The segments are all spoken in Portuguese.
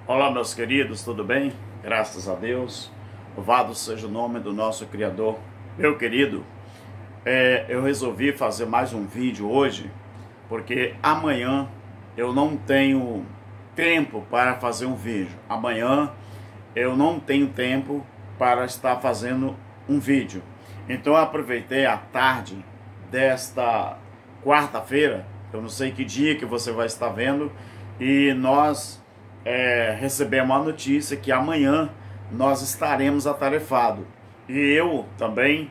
Olá, meus queridos, tudo bem? Graças a Deus. Louvado seja o nome do nosso Criador. Meu querido, eu resolvi fazer mais um vídeo hoje, porque amanhã eu não tenho tempo para fazer um vídeo. Amanhã eu não tenho tempo para estar fazendo um vídeo. Então eu aproveitei a tarde desta quarta-feira, eu não sei que dia que você vai estar vendo, e nós recebemos a notícia que amanhã nós estaremos atarefados. E eu também,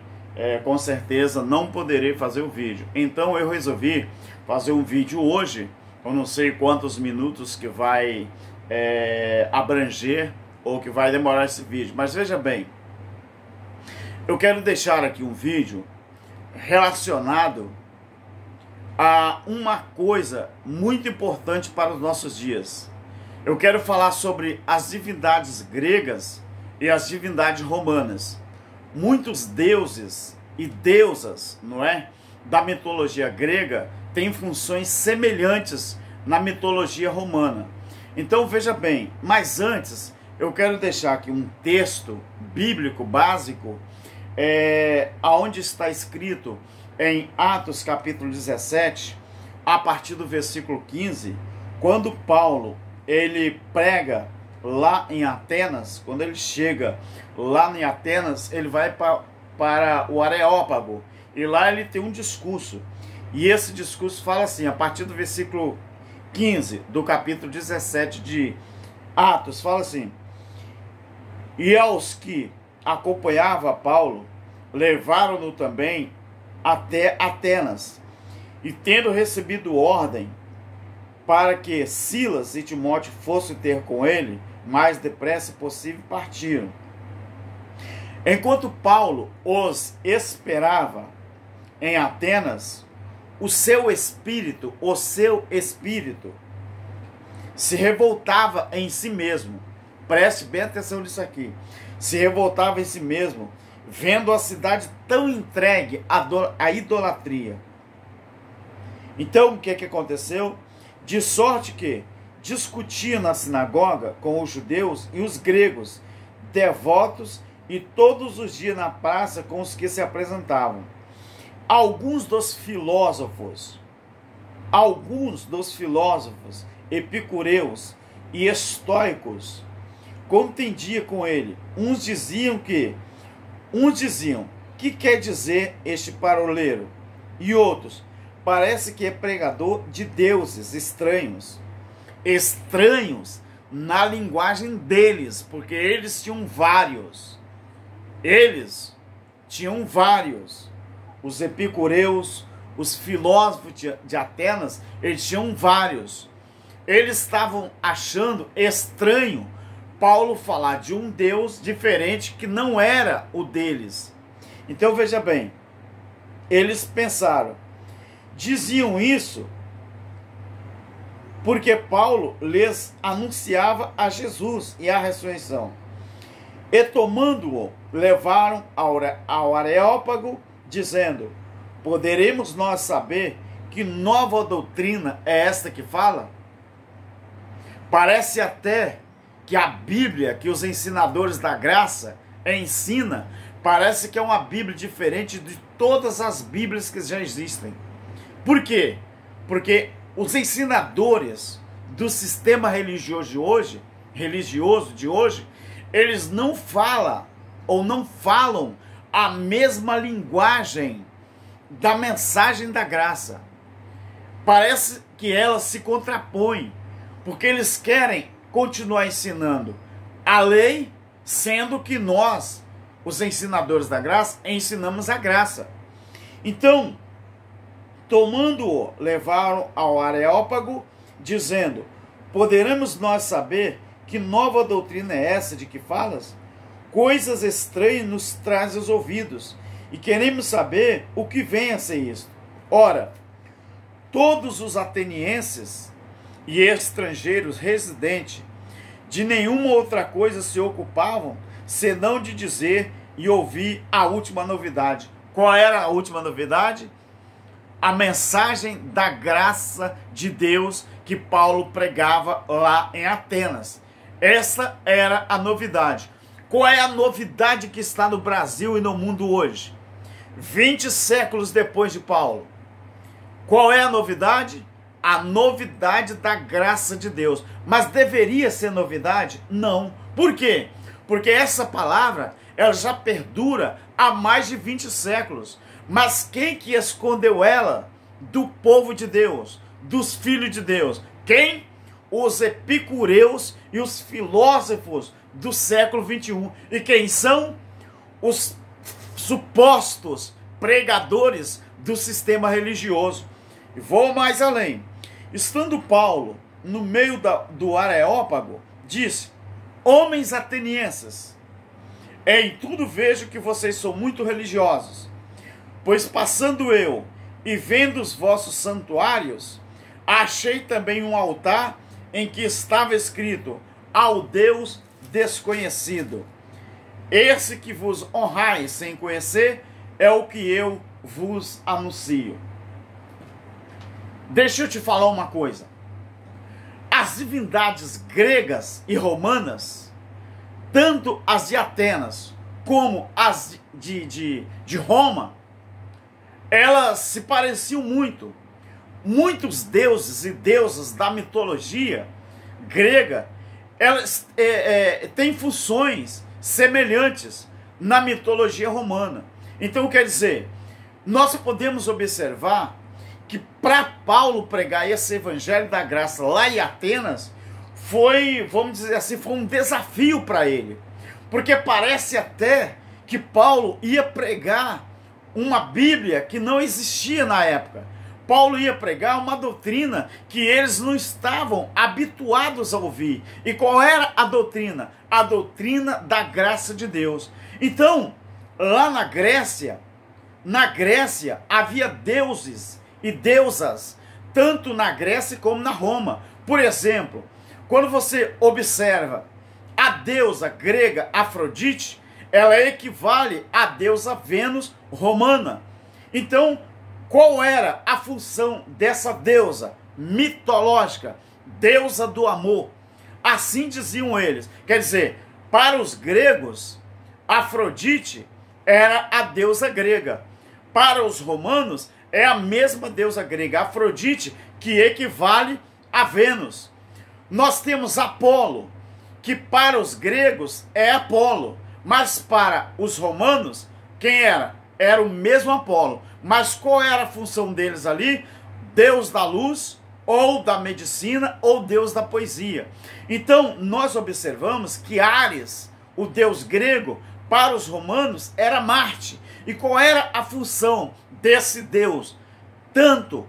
com certeza, não poderei fazer o vídeo. Então eu resolvi fazer um vídeo hoje. Eu não sei quantos minutos que vai abranger ou que vai demorar esse vídeo. Mas veja bem, eu quero deixar aqui um vídeo relacionado a uma coisa muito importante para os nossos dias. Eu quero falar sobre as divindades gregas e as divindades romanas. Muitos deuses e deusas, não é, da mitologia grega têm funções semelhantes na mitologia romana. Então veja bem, mas antes eu quero deixar aqui um texto bíblico básico, aonde está escrito em Atos capítulo 17, a partir do versículo 15, quando Paulo ele prega lá em Atenas. Quando ele chega lá em Atenas, ele vai para o Areópago, e lá ele tem um discurso, e esse discurso fala assim, a partir do versículo 15 do capítulo 17 de Atos, fala assim: e aos que acompanhavam Paulo, levaram-no também até Atenas, e tendo recebido ordem para que Silas e Timóteo fossem ter com ele, mais depressa possível partiram. Enquanto Paulo os esperava em Atenas, o seu espírito se revoltava em si mesmo. Preste bem atenção nisso aqui. Se revoltava em si mesmo, vendo a cidade tão entregue à idolatria. Então, o que aconteceu? De sorte que discutia na sinagoga com os judeus e os gregos, devotos, e todos os dias na praça com os que se apresentavam. Alguns dos filósofos epicureus e estoicos contendia com ele. Uns diziam, que quer dizer este paroleiro? E outros, parece que é pregador de deuses estranhos na linguagem deles, porque eles tinham vários. Os epicureus, os filósofos de Atenas, eles tinham vários. Eles estavam achando estranho Paulo falar de um Deus diferente que não era o deles. Então veja bem, eles pensaram, diziam isso porque Paulo lhes anunciava a Jesus e a ressurreição. E tomando-o, levaram ao Areópago, dizendo: poderemos nós saber que nova doutrina é esta que fala? Parece até que a Bíblia, que os ensinadores da graça ensina, parece que é uma Bíblia diferente de todas as Bíblias que já existem. Por quê? Porque os ensinadores do sistema religioso de hoje, eles não falam a mesma linguagem da mensagem da graça. Parece que elas se contrapõem, porque eles querem continuar ensinando a lei, sendo que nós, os ensinadores da graça, ensinamos a graça. Então, tomando-o, levaram ao Areópago, dizendo: poderemos nós saber que nova doutrina é essa de que falas? Coisas estranhas nos traz aos ouvidos, e queremos saber o que vem a ser isto. Ora, todos os atenienses e estrangeiros residentes de nenhuma outra coisa se ocupavam, senão de dizer e ouvir a última novidade. Qual era a última novidade? A mensagem da graça de Deus que Paulo pregava lá em Atenas. Essa era a novidade. Qual é a novidade que está no Brasil e no mundo hoje? 20 séculos depois de Paulo. Qual é a novidade? A novidade da graça de Deus. Mas deveria ser novidade? Não. Por quê? Porque essa palavra, ela já perdura há mais de 20 séculos. Mas quem que escondeu ela do povo de Deus, dos filhos de Deus? Quem? Os epicureus e os filósofos do século 21. E quem são? Os supostos pregadores do sistema religioso. E vou mais além. Estando Paulo no meio do Areópago, disse: homens atenienses, em tudo vejo que vocês são muito religiosos, pois passando eu e vendo os vossos santuários, achei também um altar em que estava escrito: ao Deus desconhecido. Esse que vos honrais sem conhecer é o que eu vos anuncio. Deixa eu te falar uma coisa. As divindades gregas e romanas, tanto as de Atenas como as de Roma, elas se pareciam muito. Muitos deuses e deusas da mitologia grega, elas têm funções semelhantes na mitologia romana. Então, quer dizer, nós podemos observar que para Paulo pregar esse evangelho da graça lá em Atenas, foi, vamos dizer assim, foi um desafio para ele. Porque parece até que Paulo ia pregar uma Bíblia que não existia na época. Paulo ia pregar uma doutrina que eles não estavam habituados a ouvir. E qual era a doutrina? A doutrina da graça de Deus. Então, lá na Grécia havia deuses e deusas, tanto na Grécia como na Roma. Por exemplo, quando você observa a deusa grega Afrodite, ela equivale à deusa Vênus romana. Então, qual era a função dessa deusa mitológica? Deusa do amor. Assim diziam eles. Quer dizer, para os gregos, Afrodite era a deusa grega. Para os romanos, é a mesma deusa grega, Afrodite, que equivale a Vênus. Nós temos Apolo, que para os gregos é Apolo, mas para os romanos, quem era? Era o mesmo Apolo. Mas qual era a função deles ali? Deus da luz, ou da medicina, ou Deus da poesia. Então, nós observamos que Ares, o deus grego, para os romanos era Marte. E qual era a função desse deus? Tanto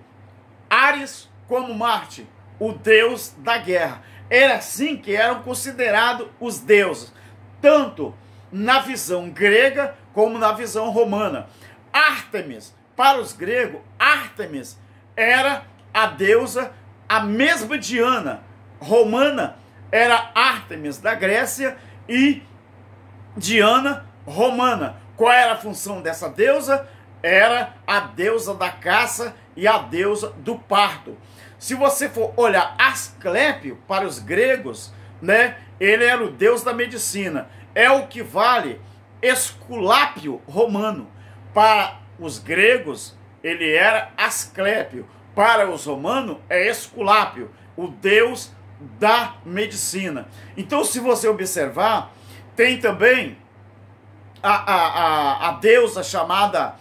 Ares como Marte, o deus da guerra. Era assim que eram considerados os deuses, tanto na visão grega como na visão romana. Ártemis, para os gregos, Ártemis era a deusa, a mesma Diana romana era Ártemis da Grécia e Diana romana. Qual era a função dessa deusa? Era a deusa da caça e a deusa do parto. Se você for olhar Asclépio para os gregos, né, ele era o deus da medicina. É o que vale Esculápio romano. Para os gregos, ele era Asclépio. Para os romanos, é Esculápio, o deus da medicina. Então, se você observar, tem também a deusa chamada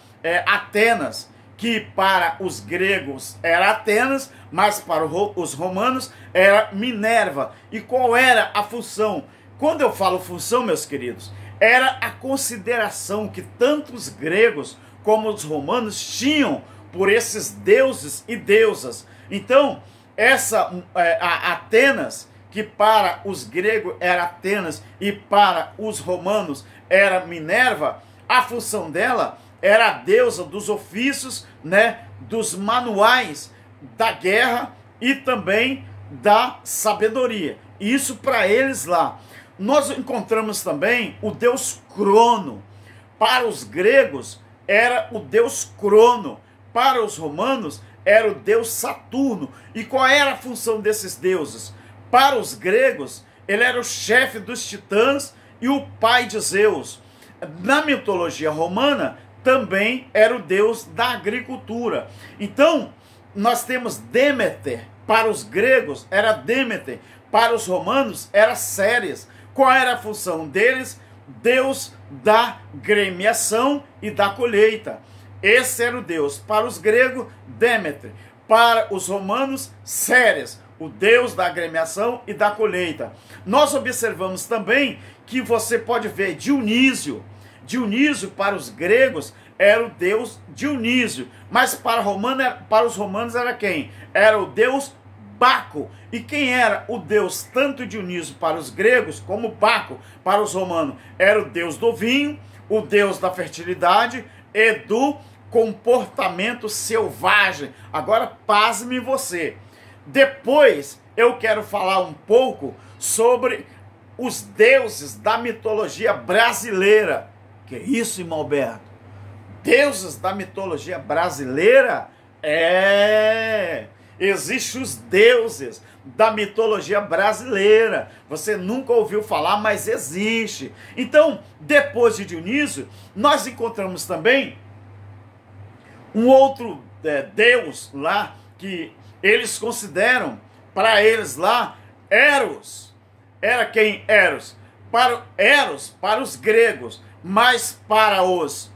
Atenas, que para os gregos era Atenas, mas para os romanos era Minerva. E qual era a função? Quando eu falo função, meus queridos, era a consideração que tanto os gregos como os romanos tinham por esses deuses e deusas. Então, a Atenas, que para os gregos era Atenas e para os romanos era Minerva, a função dela era a deusa dos ofícios, né, dos manuais da guerra e também da sabedoria. Isso para eles lá. Nós encontramos também o deus Crono. Para os gregos era o deus Crono. Para os romanos era o deus Saturno. E qual era a função desses deuses? Para os gregos, ele era o chefe dos titãs e o pai de Zeus. Na mitologia romana, também era o deus da agricultura. Então, nós temos Deméter, para os gregos era Deméter, para os romanos era Ceres. Qual era a função deles? Deus da gremiação e da colheita. Esse era o deus. Para os gregos, Deméter. Para os romanos, Ceres, o deus da agremiação e da colheita. Nós observamos também que você pode ver Dionísio. Dionísio, para os gregos, era o deus Dionísio. Mas para os romanos era quem? Era o deus Baco. E quem era o deus tanto Dionísio para os gregos como Baco para os romanos? Era o deus do vinho, o deus da fertilidade e do comportamento selvagem. Agora, pasme você. Depois eu quero falar um pouco sobre os deuses da mitologia brasileira. Que isso, irmão Alberto? Deuses da mitologia brasileira? Existem os deuses da mitologia brasileira. Você nunca ouviu falar, mas existe. Então, depois de Dionísio, nós encontramos também um outro deus lá, que eles consideram, para eles lá, Eros. Era quem? Eros. Para os gregos, mas para os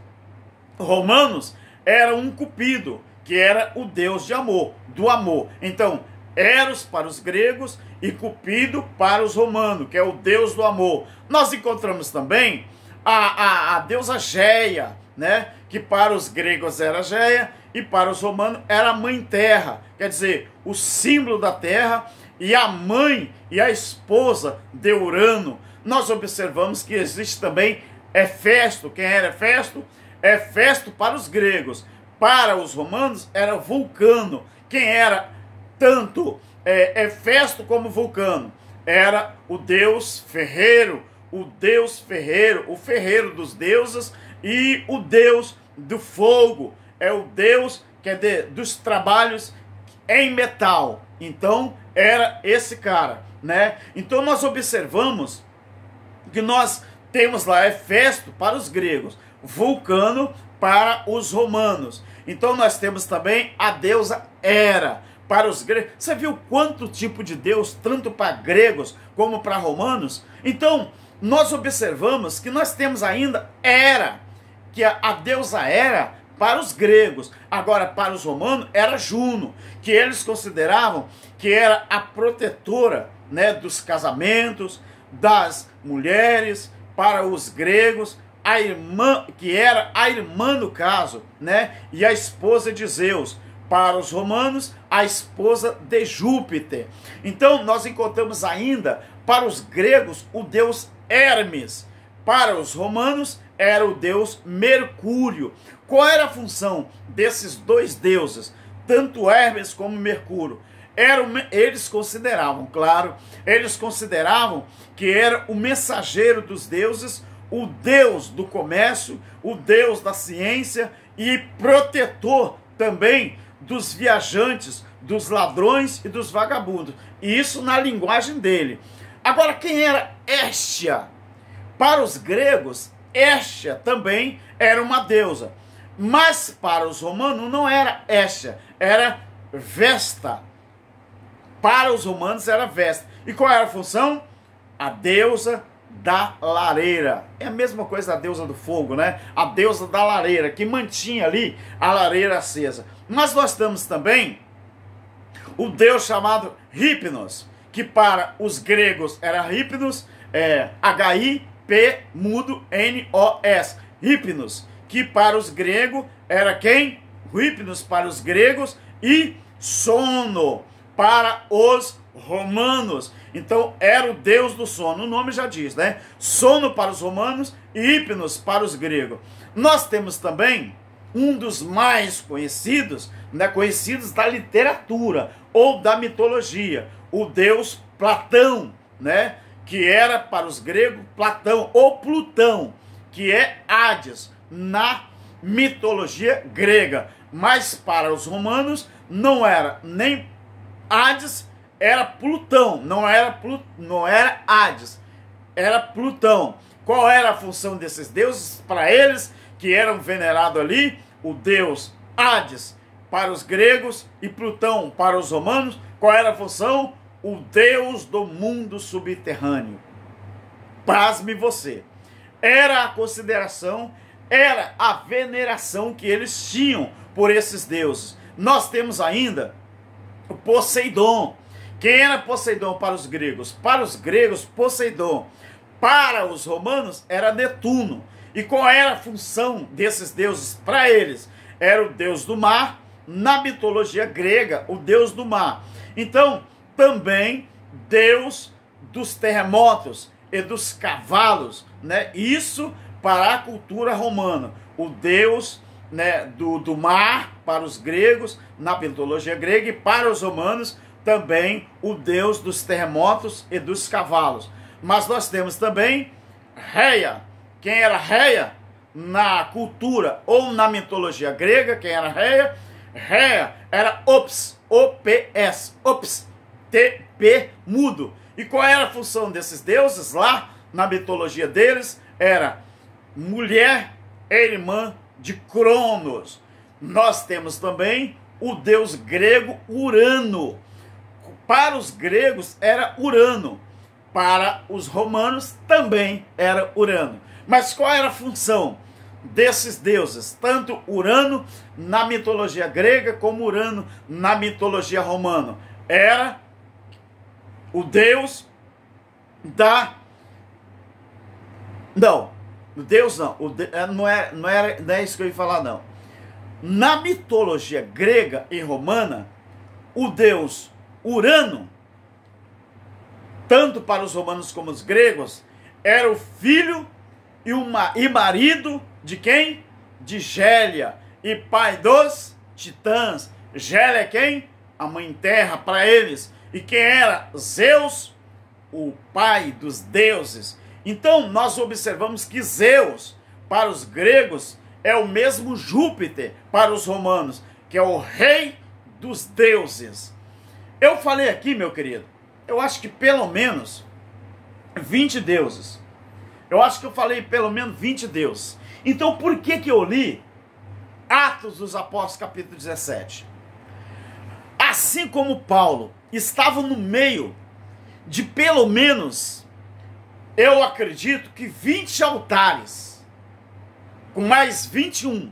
romanos era um Cupido, que era o deus de amor, do amor. Então, Eros para os gregos e Cupido para os romanos, que é o deus do amor. Nós encontramos também a deusa Géia, né? Que para os gregos era Géia e para os romanos era a mãe terra, quer dizer, o símbolo da terra e a mãe e a esposa de Urano. Nós observamos que existe também Hefesto. Quem era Hefesto? Hefesto para os gregos. Para os romanos era Vulcano. Quem era tanto Hefesto como Vulcano? Era o deus ferreiro, o ferreiro dos deuses e o deus do fogo. É o deus, quer dizer, dos trabalhos em metal. Então, era esse cara, né? Então, nós observamos que nós temos lá Hefesto para os gregos, Vulcano para os romanos. Então, nós temos também a deusa Hera para os gregos. Você viu quanto tipo de deus, tanto para gregos como para romanos? Então, nós observamos que nós temos ainda Hera, que a deusa Hera para os gregos. Agora, para os romanos, era Juno, que eles consideravam que era a protetora, né, dos casamentos, das mulheres. Para os gregos, a irmã, que era a irmã no caso, né, e a esposa de Zeus. Para os romanos, a esposa de Júpiter. Então, nós encontramos ainda, para os gregos, o deus Hermes. Para os romanos, era o deus Mercúrio. Qual era a função desses dois deuses, tanto Hermes como Mercúrio? Eles consideravam, claro, eles consideravam que era o mensageiro dos deuses, o deus do comércio, o deus da ciência e protetor também dos viajantes, dos ladrões e dos vagabundos. E isso na linguagem dele. Agora, quem era Hestia? Para os gregos, Hestia também era uma deusa. Mas para os romanos não era Hestia, era Vesta. Para os romanos era Vesta. E qual era a função? A deusa da lareira. É a mesma coisa da deusa do fogo, né? A deusa da lareira, que mantinha ali a lareira acesa. Mas nós temos também o deus chamado Hipnos, que para os gregos era Hipnos, H-I-P mudo N-O-S. Hipnos, que para os gregos era quem? Hipnos para os gregos e Sono para os romanos. Então era o deus do sono, o nome já diz, né? Sono para os romanos e Hipnos para os gregos. Nós temos também um dos mais conhecidos, né, conhecidos da literatura ou da mitologia, o deus Platão, né? Que era para os gregos Platão ou Plutão, que é Hades na mitologia grega, mas para os romanos não era nem Hades era Plutão, não era Hades, era Plutão. Qual era a função desses deuses? Para eles, que eram venerados ali, o deus Hades para os gregos e Plutão para os romanos, qual era a função? O deus do mundo subterrâneo. Pasme você. Era a consideração, era a veneração que eles tinham por esses deuses. Nós temos ainda o Poseidon. Quem era Poseidon para os gregos? Para os gregos, Poseidon. Para os romanos, era Netuno. E qual era a função desses deuses para eles? Era o deus do mar, na mitologia grega, o deus do mar. Então, também Deus dos terremotos e dos cavalos, né? Isso para a cultura romana. O Deus, né, do mar para os gregos, na mitologia grega, e para os romanos também o Deus dos terremotos e dos cavalos. Mas nós temos também Reia. Quem era Reia? Na cultura ou na mitologia grega, quem era Reia? Reia era Ops, O-P-S, Ops, T-P, mudo. E qual era a função desses deuses lá na mitologia deles? Era mulher e irmã de Cronos. Nós temos também o deus grego Urano. Para os gregos era Urano. Para os romanos também era Urano. Mas qual era a função desses deuses? Tanto Urano na mitologia grega como Urano na mitologia romana. Era o deus da... Não, o deus não. Não é isso que eu ia falar, não. Na mitologia grega e romana, o deus Urano, tanto para os romanos como os gregos, era o filho e marido de quem? De Gélia, e pai dos titãs. Gélia é quem? A mãe terra para eles. E quem era? Zeus, o pai dos deuses. Então nós observamos que Zeus, para os gregos, é o mesmo Júpiter para os romanos, que é o rei dos deuses. Eu falei aqui, meu querido, eu acho que pelo menos 20 deuses. Eu acho que eu falei pelo menos 20 deuses. Então por que eu li Atos dos Apóstolos capítulo 17? Assim como Paulo estava no meio de pelo menos, eu acredito que 20 altares, com mais 21.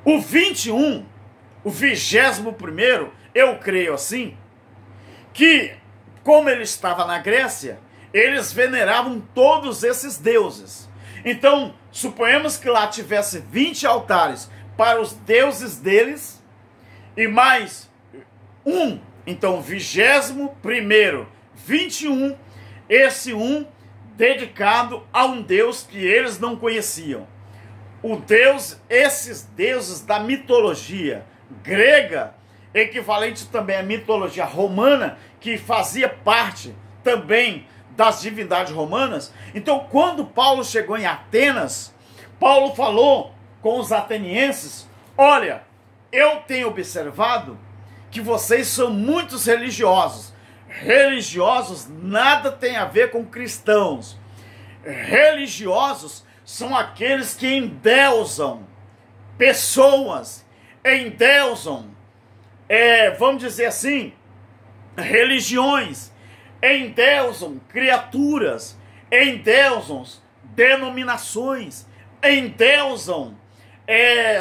O 21, o 21º, eu creio assim, que como ele estava na Grécia, eles veneravam todos esses deuses. Então, suponhamos que lá tivesse 20 altares para os deuses deles, e mais um, então 21º, 21, esse um dedicado a um deus que eles não conheciam. O deus, esses deuses da mitologia grega, equivalente também à mitologia romana, que fazia parte também das divindades romanas. Então, quando Paulo chegou em Atenas, Paulo falou com os atenienses: olha, eu tenho observado que vocês são muitos religiosos. Religiosos nada tem a ver com cristãos. Religiosos são aqueles que endeusam pessoas, endeusam, vamos dizer assim, religiões, endeusam criaturas, endeusam denominações, endeusam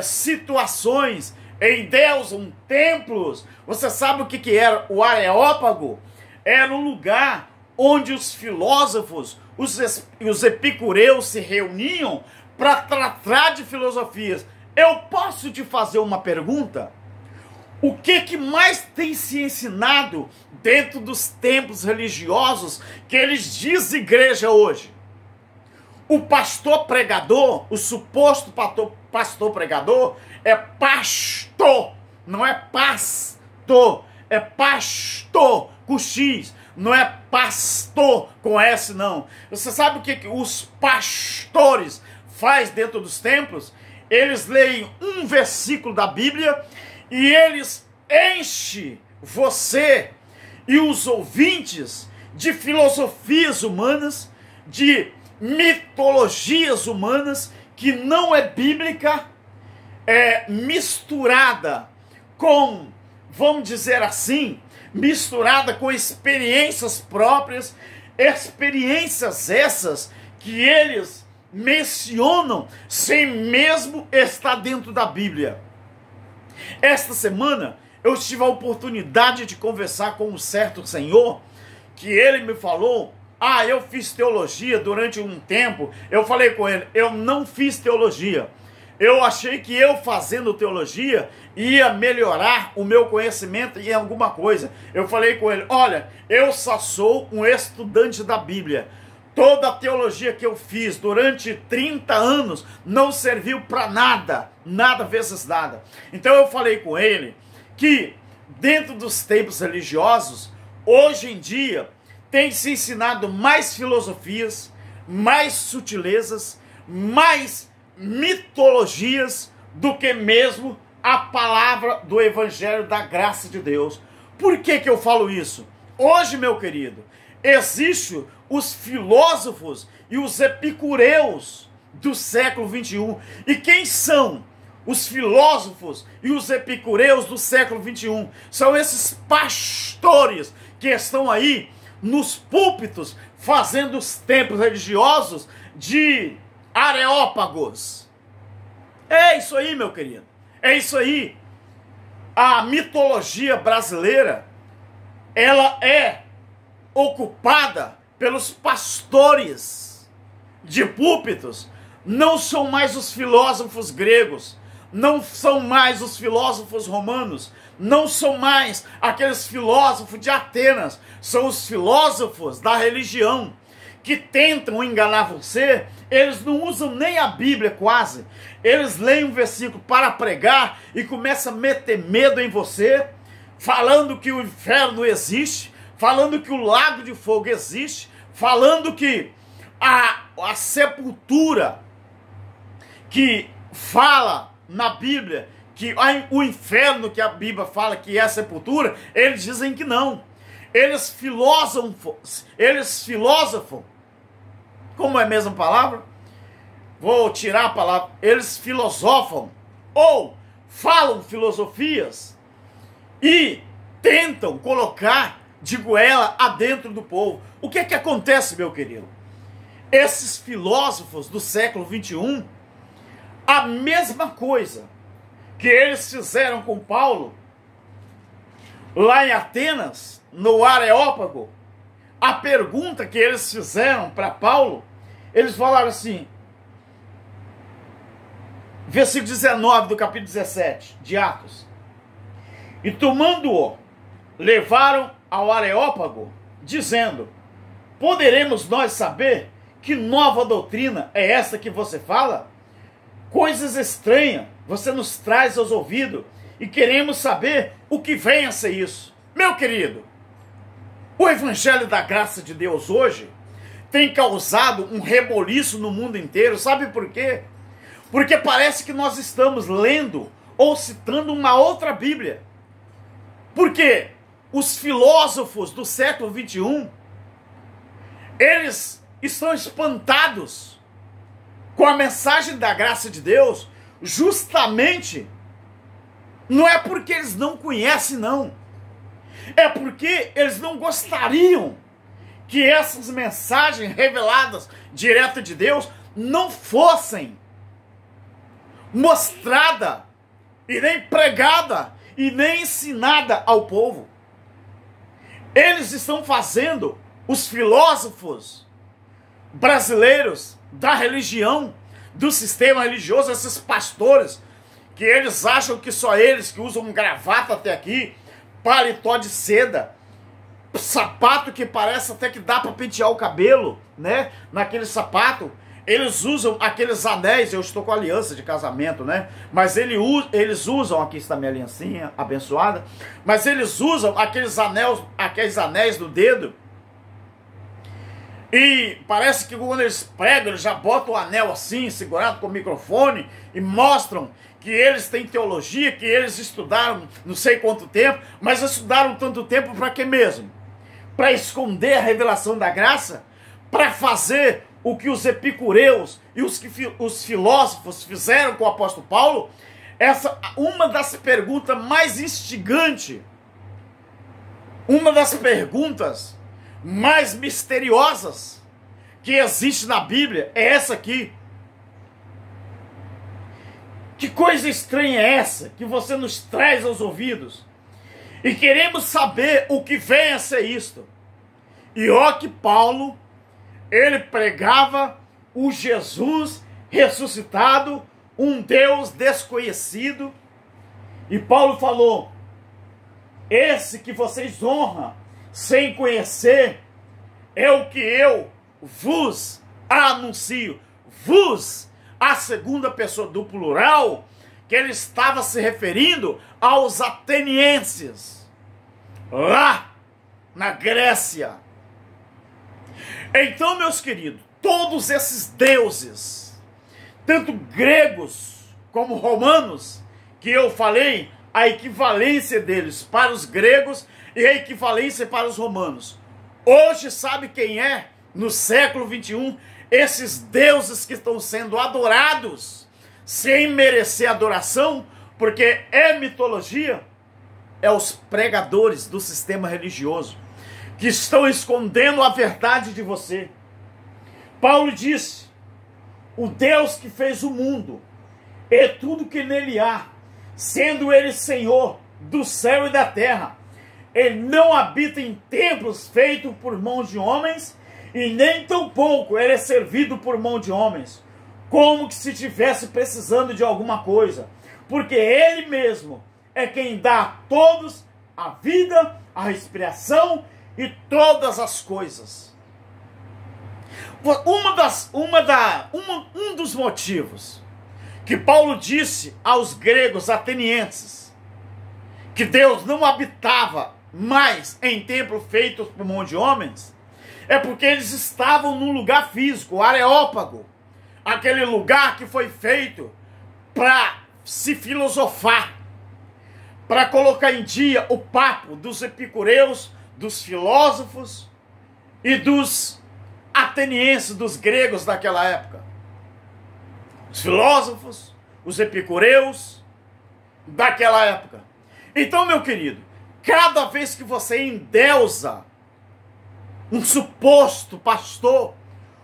situações, endeusam templos. Você sabe o que era o Areópago? Era um lugar onde os filósofos, os epicureus se reuniam para tratar de filosofias. Eu posso te fazer uma pergunta? O que mais tem se ensinado dentro dos templos religiosos que eles dizem igreja hoje? O pastor pregador, o suposto pastor pregador, é pastor, não é pastor, é pastor com X, não é pastor com S, não. Você sabe o que os pastores fazem dentro dos templos? Eles leem um versículo da Bíblia e eles enchem você e os ouvintes de filosofias humanas, de mitologias humanas, que não é bíblica, misturada com, vamos dizer assim, misturada com experiências próprias, experiências essas que eles mencionam sem mesmo estar dentro da Bíblia. Esta semana eu tive a oportunidade de conversar com um certo senhor, que ele me falou: eu fiz teologia durante um tempo. Eu falei com ele: eu não fiz teologia. Eu achei que eu fazendo teologia ia melhorar o meu conhecimento em alguma coisa. Eu falei com ele: olha, eu só sou um estudante da Bíblia. Toda a teologia que eu fiz durante 30 anos não serviu para nada. Nada vezes nada. Então eu falei com ele que dentro dos tempos religiosos, hoje em dia, tem se ensinado mais filosofias, mais sutilezas, mais mitologias do que mesmo a palavra do Evangelho da graça de Deus. Por que eu falo isso? Hoje, meu querido, existem os filósofos e os epicureus do século XXI. E quem são os filósofos e os epicureus do século XXI? São esses pastores que estão aí nos púlpitos fazendo os templos religiosos de areópagos. É isso aí, meu querido. É isso aí. A mitologia brasileira, ela é ocupada pelos pastores de púlpitos. Não são mais os filósofos gregos, não são mais os filósofos romanos, não são mais aqueles filósofos de Atenas, são os filósofos da religião que tentam enganar você. Eles não usam nem a Bíblia quase, eles leem um versículo para pregar e começam a meter medo em você, falando que o inferno existe, falando que o lago de fogo existe, falando que a sepultura que fala na Bíblia, que o inferno que a Bíblia fala que é a sepultura, eles dizem que não. Eles filosofam, como é a mesma palavra? Vou tirar a palavra. Eles filosofam, ou falam filosofias, e tentam colocar de goela adentro do povo. O que é que acontece, meu querido? Esses filósofos do século XXI, a mesma coisa que eles fizeram com Paulo, lá em Atenas, no Areópago, a pergunta que eles fizeram para Paulo, eles falaram assim, versículo 19 do capítulo 17 de Atos: e tomando-o, levaram ao Areópago, dizendo: poderemos nós saber que nova doutrina é essa que você fala? Coisas estranhas você nos traz aos ouvidos, e queremos saber o que vem a ser isso. Meu querido, o Evangelho da graça de Deus hoje tem causado um reboliço no mundo inteiro. Sabe por quê? Porque parece que nós estamos lendo ou citando uma outra Bíblia. Porque os filósofos do século XXI, eles estão espantados com a mensagem da graça de Deus, justamente, não é porque eles não conhecem, não. É porque eles não gostariam que essas mensagens reveladas direto de Deus não fossem mostrada e nem pregada e nem ensinada ao povo. Eles estão fazendo, os filósofos brasileiros da religião, do sistema religioso, esses pastores, que eles acham que só eles que usam um gravata até aqui, paletó de seda, sapato que parece até que dá para pentear o cabelo, né? Naquele sapato, eles usam aqueles anéis. Eu estou com aliança de casamento, né? Mas eles usam, aqui está minha aliancinha abençoada, mas eles usam aqueles anéis no dedo. E parece que quando eles pregam, eles já botam o anel assim, segurado com o microfone, e mostram que eles têm teologia, que eles estudaram não sei quanto tempo, mas estudaram tanto tempo para quê mesmo? para esconder a revelação da graça, para fazer o que os epicureus e os filósofos fizeram com o apóstolo Paulo. Essa uma das perguntas mais instigantes, uma das perguntas mais misteriosas que existe na Bíblia é essa aqui. Que coisa estranha é essa que você nos traz aos ouvidos? E queremos saber o que vem a ser isto. E ó que Paulo, ele pregava o Jesus ressuscitado, um Deus desconhecido. E Paulo falou: esse que vocês honram sem conhecer é o que eu vos anuncio. Vos, a segunda pessoa do plural, que ele estava se referindo aos atenienses, lá na Grécia. Então, meus queridos, todos esses deuses, tanto gregos como romanos, que eu falei, a equivalência deles para os gregos e a equivalência para os romanos. Hoje, sabe quem é, no século 21, esses deuses que estão sendo adorados sem merecer adoração, porque é mitologia? É os pregadores do sistema religioso, que estão escondendo a verdade de você. Paulo disse: o Deus que fez o mundo e tudo que nele há, sendo ele Senhor do céu e da terra, ele não habita em templos feitos por mãos de homens, e nem tampouco ele é servido por mão de homens, como que se estivesse precisando de alguma coisa, porque ele mesmo é quem dá a todos a vida, a respiração e todas as coisas. Um dos motivos que Paulo disse aos gregos atenienses que Deus não habitava mais em templos feitos por mão de homens, é porque eles estavam num lugar físico, o Areópago, aquele lugar que foi feito para se filosofar, para colocar em dia o papo dos epicureus, dos filósofos e dos atenienses, dos gregos daquela época. Os filósofos, os epicureus daquela época. Então, meu querido, cada vez que você endeusa um suposto pastor,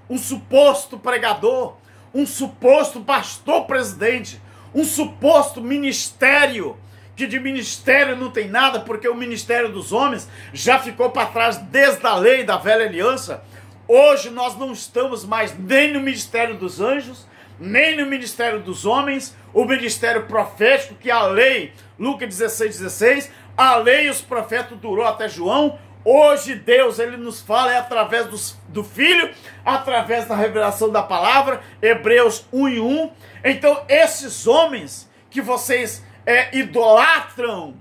um suposto pregador, um suposto pastor presidente, um suposto ministério, que de ministério não tem nada, porque o ministério dos homens já ficou para trás desde a lei da velha aliança. Hoje nós não estamos mais nem no ministério dos anjos, nem no ministério dos homens, o ministério profético, que a lei, Lucas 16:16, a lei e os profetas durou até João. Hoje Deus, ele nos fala através do Filho, através da revelação da palavra, Hebreus 1:1. Então esses homens que vocês idolatram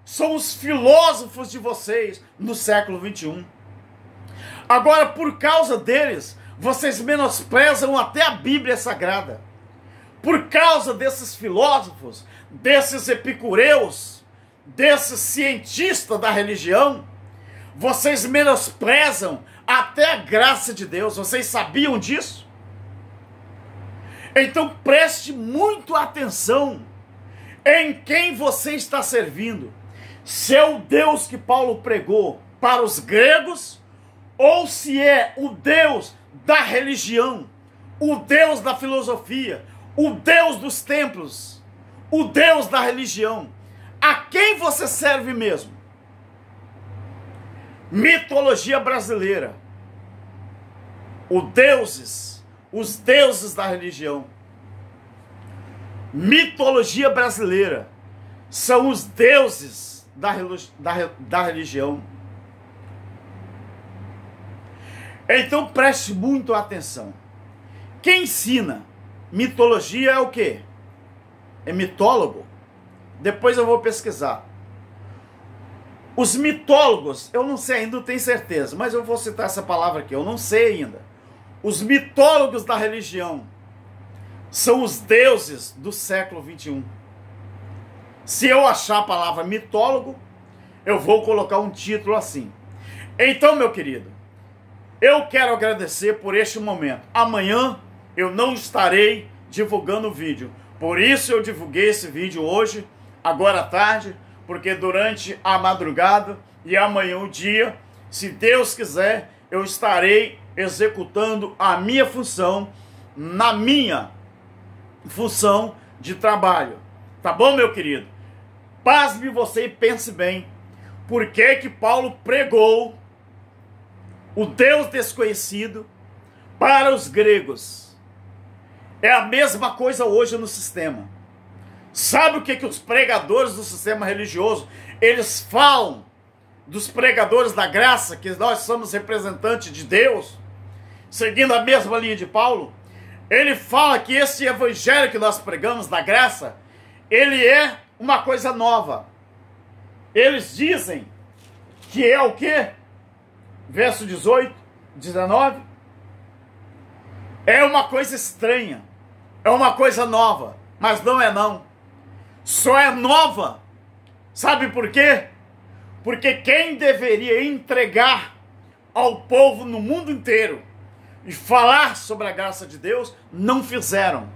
são os filósofos de vocês no século 21. Agora, por causa deles, vocês menosprezam até a Bíblia Sagrada. Por causa desses filósofos, desses epicureus, desses cientistas da religião, vocês menosprezam até a graça de Deus. Vocês sabiam disso? Então preste muito atenção em quem você está servindo. Se é o Deus que Paulo pregou para os gregos, ou se é o Deus da religião, o Deus da filosofia, o Deus dos templos, o Deus da religião. A quem você serve mesmo? Mitologia brasileira. Os deuses da religião. Mitologia brasileira são os deuses da religião. Então preste muito atenção. Quem ensina mitologia é o quê? É mitólogo? Depois eu vou pesquisar. Os mitólogos, eu não sei ainda, não tenho certeza, mas eu vou citar essa palavra aqui, eu não sei ainda. Os mitólogos da religião são os deuses do século 21. Se eu achar a palavra mitólogo, eu vou colocar um título assim: Então, meu querido, eu quero agradecer por este momento. Amanhã eu não estarei divulgando o vídeo. Por isso eu divulguei esse vídeo hoje, agora à tarde, porque durante a madrugada e amanhã o dia, se Deus quiser, eu estarei executando a minha função, na minha função de trabalho. Tá bom, meu querido? Pasme você e pense bem. Por que que Paulo pregou o Deus desconhecido para os gregos? É a mesma coisa hoje no sistema. Sabe o que que os pregadores do sistema religioso, eles falam dos pregadores da graça, que nós somos representantes de Deus, seguindo a mesma linha de Paulo? Ele fala que esse evangelho que nós pregamos da graça, ele é uma coisa nova. Eles dizem que é o quê? Verso 18, 19. É uma coisa estranha. É uma coisa nova. Mas não é não. Só é nova. Sabe por quê? Porque quem deveria entregar ao povo no mundo inteiro e falar sobre a graça de Deus, não fizeram.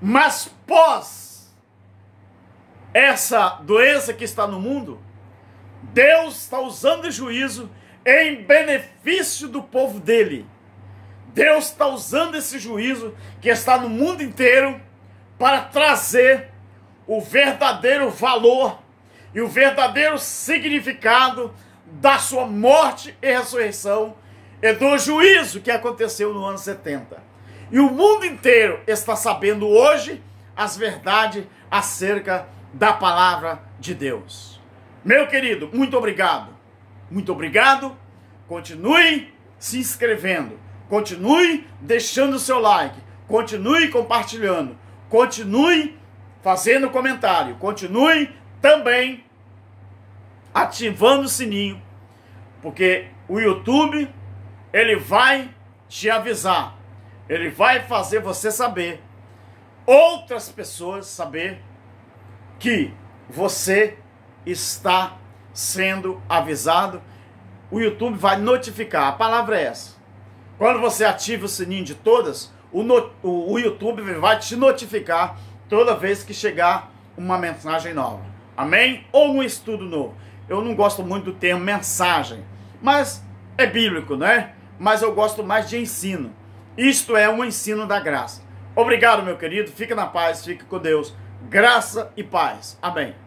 Mas pós essa doença que está no mundo, Deus está usando o juízo em benefício do povo dele. Deus está usando esse juízo que está no mundo inteiro para trazer o verdadeiro valor e o verdadeiro significado da sua morte e ressurreição e do juízo que aconteceu no ano 70. E o mundo inteiro está sabendo hoje as verdades acerca da palavra de Deus. Meu querido, muito obrigado. Muito obrigado. Continue se inscrevendo. Continue deixando o seu like. Continue compartilhando. Continue fazendo comentário. Continue também ativando o sininho. Porque o YouTube, ele vai te avisar. Ele vai fazer você saber. Outras pessoas saber que você está sendo avisado. O YouTube vai notificar. A palavra é essa. Quando você ativa o sininho de todas, o YouTube vai te notificar toda vez que chegar uma mensagem nova. Amém? Ou um estudo novo. Eu não gosto muito do termo mensagem, mas é bíblico, não é? Mas eu gosto mais de ensino. Isto é um ensino da graça. Obrigado, meu querido. Fique na paz, fique com Deus. Graça e paz. Amém.